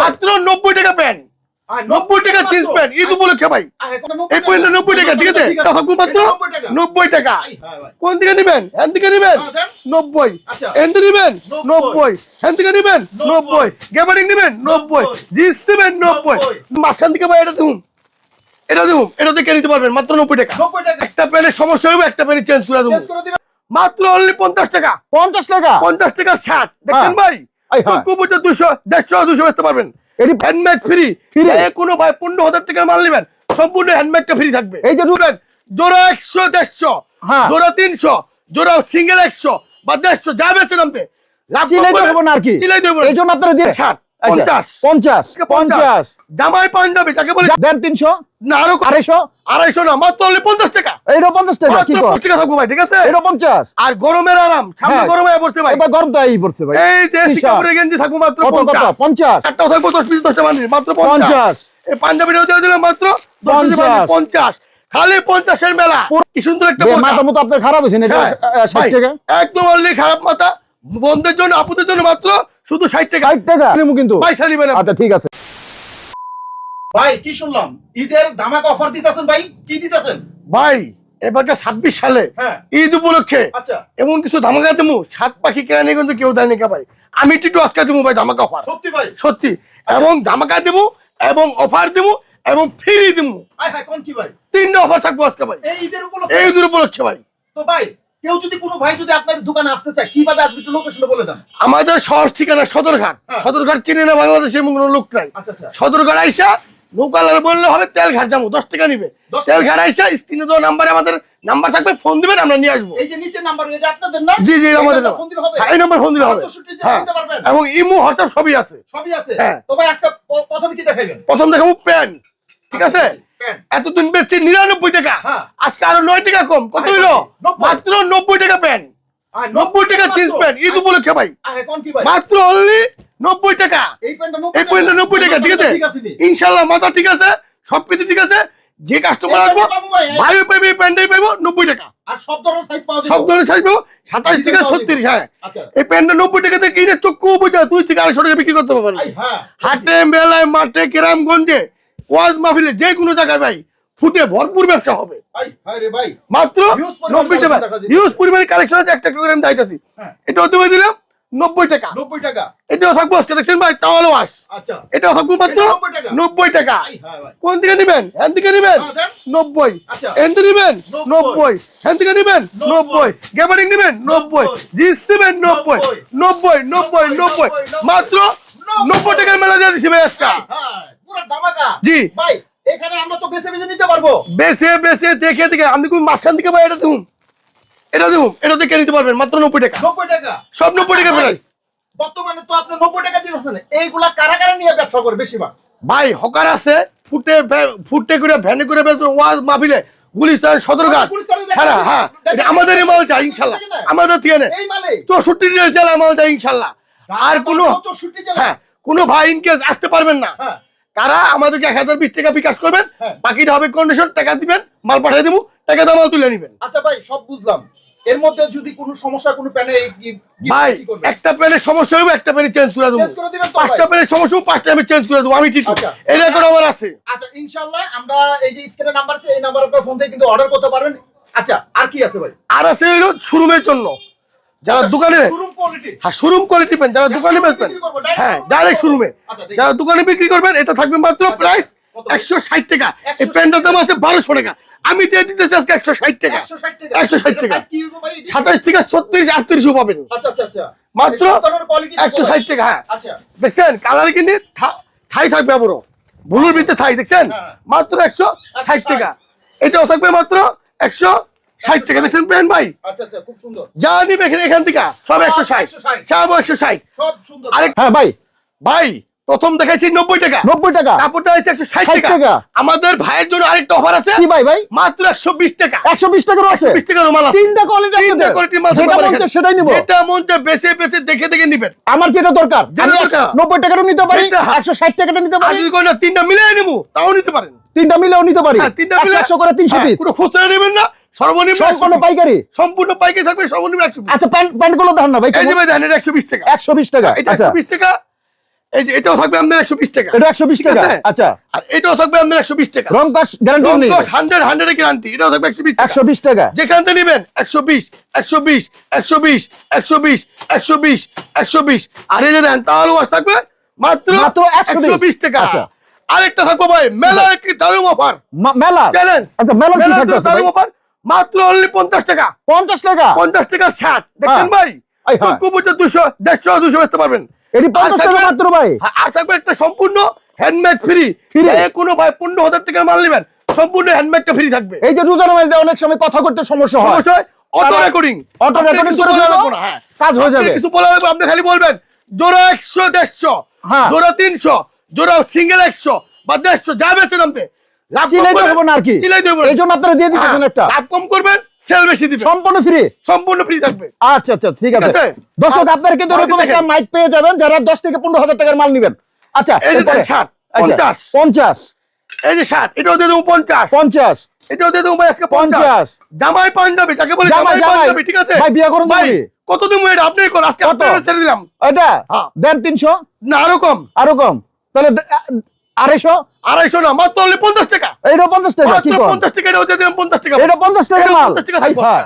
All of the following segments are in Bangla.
মাত্র 90 টাকা প্যান্ট, 90 টাকা জিন্স প্যান্ট ঈদ উপলক্ষে ভাই। এই প্যান্টটা 90 টাকা, ঠিক আছে? থাকবো মাত্র 90 টাকা। কোন দিকে নেবেন? হ্যান দিকে নেবেন 90, এন দিকে নেবেন 90, হ্যান দিকে নেবেন 90, গ্যাবারিং নেবেন 90, জিন্স নেবেন 90। মাঝখান থেকে ভাই এটা দেখুন, এটা দেখুন, এটা দেখে নিতে পারবেন মাত্র 90 টাকা। একটা প্যান্টের সমস্যা হবে, একটা প্যান্ট চেঞ্জ করে দেবো মাত্র অনলি 50 টাকা। 50 টাকা, 50 টাকার শার্ট দেখছেন ভাই? চক্ষু বুঝে 200, 150, 200 বেচতে পারবেন। হ্যান্ডমেড ফ্রি, কোনো ভাই 15,000 টাকার মাল নেবেন সম্পূর্ণ হ্যান্ডমেডটা ফ্রি থাকবে। এই যে রুবেন জোড়া 100, 150, জোড়া 300, জোড়া সিঙ্গেল 100 বা 150 যা বেচে নামবে লাভ দেব না আর কি, চিলাই দেব। এই জন্য আপনারা দিয়ে 60, 50 50, 50 জামাই পাঞ্জাবি যাকে বলে দেন 300 না, আরো 250 250 না, মাত্র অনলি 50 টাকা। এইটা 50 টাকা, কি কর 50 টাকা থাকবো ভাই, ঠিক আছে? এটা 50। আর গরমের আরাম, সামনে গরমে পড়ছে ভাই, এবার গরম তো এই পড়ছে ভাই। এই যে সিকাপুরের গেঞ্জি থাকবো মাত্র 50, 50 একটা থাকবো 10 পিস 10টা বানিয়ে মাত্র 50। এই পাঞ্জাবিটাও দিয়ে দিলাম মাত্র 10 পিস বানিয়ে 50। খালি 50 এর মেলা। কি সুন্দর একটা মাথা মতো আপনার খারাপ হইছে না, এটা 60 টাকা একদম অনলি খারাপ মাথা বন্ধের জন্য, আপুদের জন্য মাত্র শুধু 60 টাকা। 60 টাকা নেবো কিন্তু ভাই সারিবেন। আচ্ছা ঠিক আছে ভাই। কি শুনলাম ঈদের ধামাকা অফার দিতেছেন ভাই, কি দিতেছেন ভাই? এবারটা 26 সালে ঈদ উপলক্ষে আচ্ছা এমন কিছু ধামাকা দেবো, সাত পাখি কেরানীগঞ্জ কেউ দেয়নি কা ভাই। আমি একটু আজকে দেবো ভাই ধামাকা অফার, সত্যি ভাই? সত্যি। এবং ধামাকা দেবো এবং অফার দেবো এবং ফ্রি দেবো। হ্যাঁ কোন কি ভাই? 3টা অফার থাকবো আজকে ভাই এই ঈদের উপলক্ষে। এই ঈদের উপলক্ষে ভাই। তো ভাই কেউ যদি কোনো ভাই যদি আপনাদের দোকানে আসতে চায় কিভাবে আসবে একটু লোকেশন বলে দেন। আমাদের সহজ ঠিকানা সদরঘাট। সদরঘাট চিনি না বাংলাদেশে এমন কোনো লোক নাই। সদরঘাট আইসা নৌকালার বললে হবে তেলঘাট যাবো, 10 টাকা নিবে। তেলঘাট আইসা স্ক্রিনে দেওয়া নাম্বারে আমাদের নাম্বার থাকবে, ফোন দিবেন আমরা নিয়ে আসবো। এই যে নিচে নাম্বার এটা আপনাদের না? জি জি আমাদের ফোন দিলে হবে। এই নাম্বার ফোন দিলে হবে। এবং ইমো হোয়াটসঅ্যাপ সবই আছে, সবই আছে। তো ভাই আজকে প্রথমে কি দেখাবেন? প্রথম দেখাবো প্যান্ট, ঠিক আছে? এতদিন বেচছি 99 টাকা, আজকে আরো 9 টাকা কম। কত হইলো? মাত্র 90 টাকা প্যান্ট, 90 টাকা জিন্স প্যান্ট ঈদ উপলক্ষে ভাই। মাত্র অনলি 90 টাকা। এই প্যান্টটা 90 টাকা, ঠিক আছে? ইনশাআল্লাহ মাথা ঠিক আছে, সবকিছু ঠিক আছে। যে কাস্টমার আসবো ভাই পাইবে প্যান্টই পাইবো 90 টাকা। আর সব ধরনের সাইজ পাওয়া যাবে, সব ধরনের সাইজ পাবো 27 থেকে 36। হ্যাঁ এই প্যান্টটা 90 টাকাতে কিনে চক্ষু বুঝা 2 থেকে 250 টাকা বিক্রি করতে পারবেন। হাটে মেলায় মাঠে গ্রামগঞ্জে ওয়াজ মাহফিলে যে কোনো জায়গায় ভাই ফুটে ভরপুর ব্যবসা হবে মাত্র 90 টাকা। হিউজ পরিমাণে কালেকশন আছে, একটা করে আমি দেখাইতাছি। এটাও দিয়ে দিলাম 90 টাকা। 90 টাকা এটাও থাকবো আজকে দেখছেন ভাই টাওয়াল ওয়াশ। আচ্ছা এটাও থাকবো মাত্র 90 টাকা। কোন দিকে নেবেন? হ্যান দিকে নেবেন 90, এন দিকে নেবেন 90, হ্যান দিকে নেবেন 90, গ্যাবারিং নেবেন 90, জিন্স নেবেন 90, 90, 90, 90 মাত্র 90 টাকার মেলা দিয়ে দিছি ভাই আজকে। পুরো ধামাকা জি ভাই। এখানে আমরা তো বেছে বেছে নিতে পারবো, বেছে বেছে দেখে দেখে। আমি কোন মাঝখান থেকে ভাই এটা দেখুন, এটা দেখুন, এটা দেখে নিতে পারবেন মাত্র 90 টাকা। 90 টাকা সব 90 টাকা প্রাইস। বর্তমানে তো আপনি 90 টাকা দিতেছেন। এইগুলা কারা কারা নিয়ে ব্যবসা করে বেশিরভাগ? ভাই হকার আছে, ফুটে করে ভ্যানে করে ওয়াজ মাহফিলে গুলিস্তান সদরঘাট সারা। হ্যাঁ এটা আমাদেরই মাল চাই ইনশাল্লাহ, আমাদের থেকে নেই। 64 জেলা মাল চাই ইনশাল্লাহ। আর কোনো হ্যাঁ কোনো ভাই ইনকেস আসতে পারবেন না, তারা আমাদেরকে 1020 টাকা বিকাশ করবেন, বাকিটা হবে কন্ডিশন, টাকা দিবেন, মাল পাঠিয়ে দেবো, টাকা দিয়ে মাল তুলে নেবেন। আচ্ছা ভাই সব বুঝলাম। এর মধ্যে যদি কোনো সমস্যা কোনো প্যানে ভাই একটা প্যানের সমস্যা হবে, একটা প্যানে চেঞ্জ করে দেবো। 5টা প্যানের সমস্যা হবে, 5টা আমি চেঞ্জ করে দেবো। আমি ঠিক এই রেকর্ড আমার আছে। আচ্ছা ইনশাআল্লাহ আমরা এই যে স্ক্রিনে নাম্বার আছে এই নাম্বার আপনার ফোন থেকে কিন্তু অর্ডার করতে পারবেন। আচ্ছা আর কি আছে ভাই? আর আছে হলো শোরুমের জন্য, যারা দোকানে শোরুম কোয়ালিটি পেন, যারা দোকানে বেচবেন, হ্যাঁ ডাইরেক্ট শোরুমে যারা দোকানে বিক্রি করবেন, এটা থাকবে মাত্র প্রাইস 160 টাকা। এই প্যান্টের দাম আছে 1200 টাকা, আমি দিয়ে দিতেছি আজকে 160 টাকা। 160 টাকা 27 থেকে 36 38 পাবেন। আচ্ছা আচ্ছা আচ্ছা মাত্র 160 টাকা। হ্যাঁ দেখছেন কালার কিন্তু থাই থাকবে আবারও ব্লুর ভিতরে থাই, দেখছেন মাত্র 160 টাকা। এটাও থাকবে মাত্র 160 টাকা। দেখছেন প্যান্ট ভাই, আচ্ছা আচ্ছা খুব সুন্দর। যা নিবে এখান থেকে সব 160, সব 160 সব সুন্দর। হ্যাঁ ভাই ভাই প্রথম দেখাইছি 90 টাকা, 90 টাকা। তারপর দেখাইছি 160 টাকা। আমাদের ভাইয়ের জন্য আরেকটা অফার আছে। কি ভাই? ভাই মাত্র 120 টাকা। 120 টাকারও আছে, 120 টাকার মাল আছে। তিনটা কোয়ালিটি আছে, তিনটা কোয়ালিটির মাল যেটা মন চায় সেটাই নিব। যেটা মন চায় বেছে বেছে দেখে দেখে নেবেন। আমার যেটা দরকার আমি 90 টাকারও নিতে পারি, 160 টাকাটা নিতে পারি। আর যদি কোন না তিনটা মিলাই নেব তাও নিতে পারেন। তিনটা মিলেও নিতে পারি। হ্যাঁ তিনটা মিলে 100 করে 300 পিস। পুরো খুচরা নেবেন না, সর্বনিম্ন সম্পূর্ণ পাইকারি। সম্পূর্ণ পাইকারি থাকবে, সর্বনিম্ন 120। আচ্ছা প্যান্ট গুলো দেখান না ভাই। এই যে ভাই দেখেন 120 টাকা। 120 টাকা। এটা 120 টাকা। এই যে এটাও থাকবে আপনার 120 টাকা, এটা 120 ঠিক টাকা। আছে? আচ্ছা, আর এটাও থাকবে আপনার 120 টাকা, রং কস গ্যারান্টি নেই, 100 এর গ্যারান্টি, এটাও থাকবে 120 টাকা। 120 টাকা। যেখান থেকে নেবেন 120 120 120 120 120 120, আর এই যে দেন তাহলে ওয়াশ থাকবে মাত্র মাত্র 120 টাকা। আচ্ছা। আরেকটা থাকবো ভাই মেলার কি দারুণ অফার, মেলা চ্যালেঞ্জ। আচ্ছা, মেলার কি থাকবে দারুণ অফার, মাত্র অনলি 50 টাকা, 50 টাকা। 50 টাকার শার্ট দেখছেন ভাই, এই হ্যাঁ। চক্ষু বুঝে 200 150 200 বেচতে পারবেন। এটি 50 আর টাকা থাকবে- মাত্র ভাই। আর থাকবে একটা সম্পূর্ণ হ্যান্ডমেড ফ্রি, Free? কোনো ভাই 15,000 টাকার মাল নেবেন সম্পূর্ণ হ্যান্ডমেডটা ফ্রি থাকবে। এই যে রোজার মাঝে অনেক সময় কথা করতে সমস্যা হয়, সমস্যা হয় অটো তারা- রেকর্ডিং, অটো রেকর্ডিং করে দিলে কাজ হয়ে যাবে। কিছু বলা হবে আপনি খালি বলবেন জোড়া 100 150, হ্যাঁ। জোড়া 300, জোড়া সিঙ্গেল 100 বা 150 যা বেচেন আপনি লাভ কম চিলাই করবেন, দেবো না আর কি, চিলাই দেবো এই জন্য আপনারা দিয়ে দিতেছেন একটা লাভ কম করবেন, সেল বেশি দিবেন, সম্পূর্ণ ফ্রি। সম্পূর্ণ ফ্রি থাকবে। আচ্ছা আচ্ছা, ঠিক আছে। আছে? দর্শক আপনারা কিন্তু মার্কেট এরকম একটা দেখেন। মাইক পেয়ে যাবেন যারা 10 থেকে 15,000 টাকার মাল নেবেন। আচ্ছা, এই যে এরপরে? 60 আচ্ছা, 50, 50 এই যে 60, এটাও দিয়ে দেবো 50, 50 এটাও দিয়ে দেবো ভাই আজকে 50, 50 জামাই পাঞ্জাবি যাকে বলে জামাই, জামাই পাঞ্জাবি, ঠিক আছে ভাই বিয়ে করুন ভাই জামাই। কত দিন এটা আপনি কোন আজকে কত? আপনারা ছেড়ে দিলাম, এটা হ্যাঁ। দেন 300, না আরো কম, আরো কম, তাহলে 250, 250 না মাত্র অনলি 50 টাকা, এইটা 50 টাকা, কি মাত্র কম? 50 টাকা, এটাও দিয়ে দিলাম 50 টাকা, এটা 50 টাকা এটাও মাল, 50 টাকা হাই থাকবে, হ্যাঁ,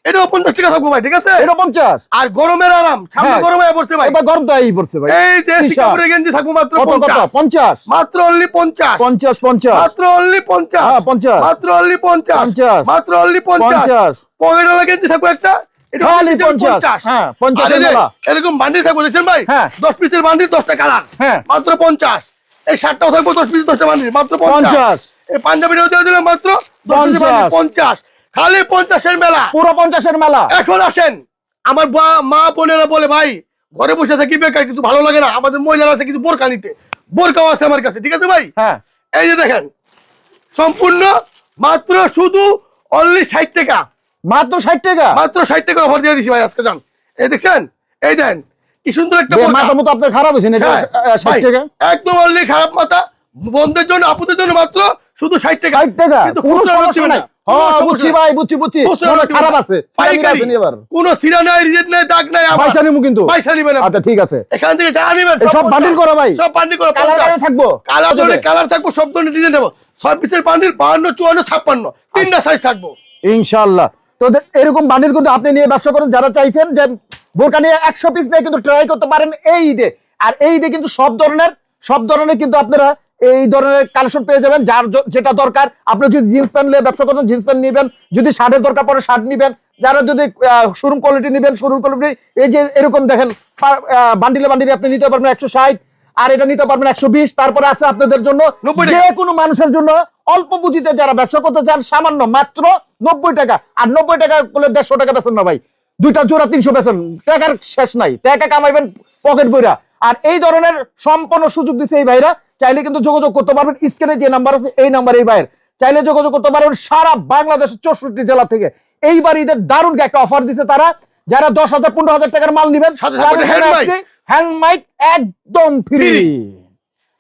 এটাও 50 টাকা থাকবে ভাই, ঠিক আছে? এটা 50। আর গরমের আরাম, সামনে হ্যাঁ। গরম হয়ে পড়ছে ভাই, এবার গরম তো এই পড়ছে ভাই। এই যে টি-শার্ট। সিকাপুরের গেঞ্জি থাকবে মাত্র কত কত? 50, 50, মাত্র অনলি 50, 50 50, মাত্র অনলি 50, হ্যাঁ, 50, মাত্র অনলি 50, 50, মাত্র অনলি 50, 50, পকেটওয়ালা গেঞ্জি থাকবে একটা, এটা খালি হচ্ছে 50, হ্যাঁ, 50 আর এই এর যে মেলা। এরকম বান্ডিল থাকবে দেখছেন ভাই, হ্যাঁ। 10 পিসের বান্ডিল 10টা কালার, হ্যাঁ। মাত্র 50, এই শার্টটাও থাকবে 10 পিস 10টা বান্ডিল মাত্র 50, 50, এই পাঞ্জাবিটাও দিয়ে দিলাম মাত্র 10 পিসের বান্ডিল 50, খালি 50 এর মেলা। পুরো 50 এর মেলা। এখন আসেন, আমার মা বোনেরা বলে ভাই ঘরে বসে থাকি বেকার, কিছু ভালো লাগে না, আমাদের মহিলারা আছে কিছু বোরকা নিতে, বোরকাও আছে আমার কাছে, ঠিক আছে ভাই? হ্যাঁ, এই যে দেখেন সম্পূর্ণ মাত্র শুধু অনলি 60 টাকা, মাত্র 60 টাকা। মাত্র 60 টাকা অফার দিয়ে দিছি ভাই আজকে, যান এই দেখছেন, এই দেন কি সুন্দর একটা বোরকা। মাথা মতো আপনার খারাপ হয়েছে না, এটা হ্যাঁ, 60 ভাই, টাকা। একদম অনলি খারাপ মাথা বন্ধের জন্য আপুদের জন্য মাত্র শুধু 60 টাকা, 60 টাকা, কিন্তু কোনো খুচরা সমস্যা দিবে না, নাই। কোনো হ্যাঁ, সমস্যা বুঝছি নাই। ভাই, বুঝছি। খুচরা মনে দিবে খারাপ না। আছে, পাইকারি, আসেনি এবার। কোনো সিরা নাই, রিজেক্ট নাই, দাগ নাই, আমার পয়সা নিমু কিন্তু। পয়সা নিবেন আপনি। আচ্ছা, ঠিক আছে। এখান থেকে যা নিবেন এই সব বান্ডিল করা ভাই? সব বান্ডিল করা, কালার কালার থাকবো? কালার আচ্ছা, ধরে কালার থাকবো, সব ধরনের ডিজাইন দেবো, 6 পিসের বান্ডিল 52 54 56 তিনটা সাইজ থাকবো। ইনশাআল্লাহ। তো এরকম বান্ডিল কিন্তু আপনি নিয়ে ব্যবসা করেন, যারা চাইছেন যে বোরকা নিয়ে 100 পিস নিয়ে কিন্তু ট্রাই করতে পারেন এই ঈদে। আর এই ঈদে কিন্তু সব ধরনের কিন্তু আপনারা এই ধরনের কালেকশন পেয়ে যাবেন, যার যেটা দরকার। আপনি যদি জিন্স প্যান্ট নিয়ে ব্যবসা করেন, জিন্স প্যান্ট নেবেন, যদি শার্টের দরকার পড়ে শার্ট নেবেন, যারা যদি শোরুম কোয়ালিটি নেবেন শোরুম কোয়ালিটি। এই যে এরকম দেখেন বান্ডিলে আপনি নিতে পারবেন 160, আর এটা নিতে পারবেন 120। তারপরে আছে আপনাদের জন্য 90 টাকা। যে কোনো মানুষের জন্য অল্প পুঁজিতে যারা ব্যবসা করতে চান সামান্য মাত্র 90 টাকা। আর 90 টাকা বলে 150 টাকা বেছেন না ভাই, দুইটা জোড়া 300 বেছেন, টাকার শেষ নাই, টাকা কামাইবেন পকেট বইরা। আর এই ধরনের সম্পূর্ণ সুযোগ দিচ্ছে এই ভাইরা। চাইলে কিন্তু যোগাযোগ করতে পারবেন, স্ক্রিনে যে নাম্বার আছে এই নাম্বার, এই ভাইয়ের চাইলে যোগাযোগ করতে পারবেন সারা বাংলাদেশের 64 জেলা থেকে। এইবার ঈদের দারুণ একটা অফার দিচ্ছে তারা, যারা 10,000 15,000 টাকার মাল নেবেন সাথে সাথে হ্যান্ডমাইড একদম ফ্রি।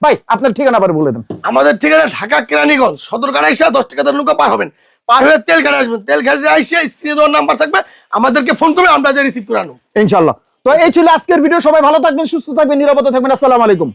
ভাই আপনার ঠিকানা আবার বলে দেন। আমাদের ঠিকানা ঢাকা কেরানীগঞ্জ সদরঘাট আইসা 10 টাকা দাম নৌকা পার হবেন, পার হয়ে তেলঘাটে আসবেন, তেলঘাটে আইসা স্ক্রিনে দেওয়ার নাম্বার থাকবে, আমাদেরকে ফোন করবে, আমরা যে রিসিভ করে আনবো ইনশাআল্লাহ। তো এই ছিল আজকের ভিডিও। সবাই ভালো থাকবেন, সুস্থ থাকবেন, নিরাপদে থাকবেন। আসসালামু আলাইকুম।